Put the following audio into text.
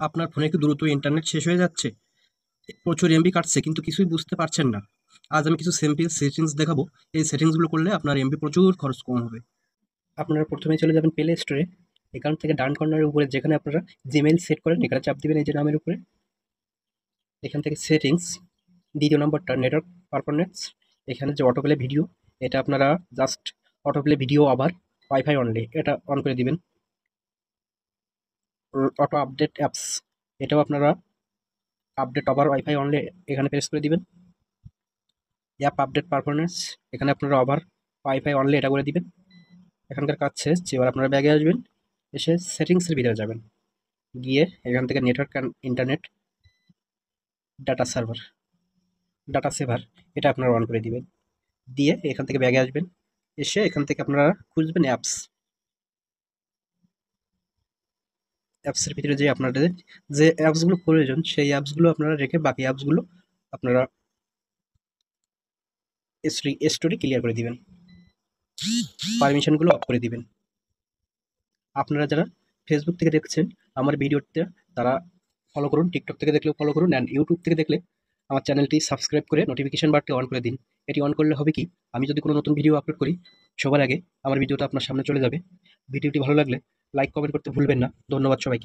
আপনার ফোনে কি দ্রুত ইন্টারনেট শেষ হয়ে যাচ্ছে? প্রচুর এমবি কাটছে কিন্তু কিছুই বুঝতে পারছেন না। আজ আমি কিছু সিম্পল সেটিংস দেখাবো। এই সেটিংসগুলো করলে আপনার এমবি প্রচুর খরচ কম হবে। আপনারা প্রথমে চলে যাবেন প্লে স্টোরে। এখান থেকে ডান কর্নারের উপরে যেখানে আপনারা জিমেইল সেট করেন এখানে চাপ দিবেন এই যে নামের উপরে। এখান থেকে সেটিংস, দ্বিতীয় নম্বরটা নেটওয়ার্ক পারফরম্যান্স। এখানে যে অটোপ্লে ভিডিও, এটা আপনারা জাস্ট অটোপ্লে ভিডিও আবার ওয়াইফাই অনলি এটা অন করে দিবেন। অটো আপডেট অ্যাপস, এটাও আপনারা আপডেট ওভার ওয়াইফাই অনলি এখানে প্রেস করে দিবেন। অ্যাপ আপডেট পারফরমেন্স, এখানে আপনারা ওভার ওয়াইফাই অনলি এটা করে দিবেন। এখানকার কাজ শেষ। এবার আপনারা ব্যাগে আসবেন, এসে সেটিংসের ভিতরে যাবেন, গিয়ে এখান থেকে network and internet data server, data saver, এটা আপনারা অন করে দিবেন। দিয়ে এখান থেকে ব্যাগে আসবেন, এসে এখান থেকে আপনারা খুঁজবেন অ্যাপস। অ্যাপসের ভিতরে যে আপনাদের যে অ্যাপসগুলো প্রয়োজন সেই অ্যাপসগুলো আপনারা রেখে বাকি অ্যাপসগুলো আপনারা স্টোরি ক্লিয়ার করে দিবেন, পারমিশনগুলো অফ করে দিবেন। আপনারা যারা ফেসবুক থেকে দেখছেন আমার ভিডিওতে তারা ফলো করুন, টিকটক থেকে দেখলেও ফলো করুন, অ্যান্ড ইউটিউব থেকে দেখলে আমার চ্যানেলটি সাবস্ক্রাইব করে নোটিফিকেশন বারটি অন করে দিন। এটি অন করলে হবে কি, আমি যদি কোনো নতুন ভিডিও আপলোড করি সবার আগে আমার ভিডিওটা আপনার সামনে চলে যাবে। ভিডিওটি ভালো লাগলে লাইক কমেন্ট করতে ভুলবেন না। ধন্যবাদ সবাইকে।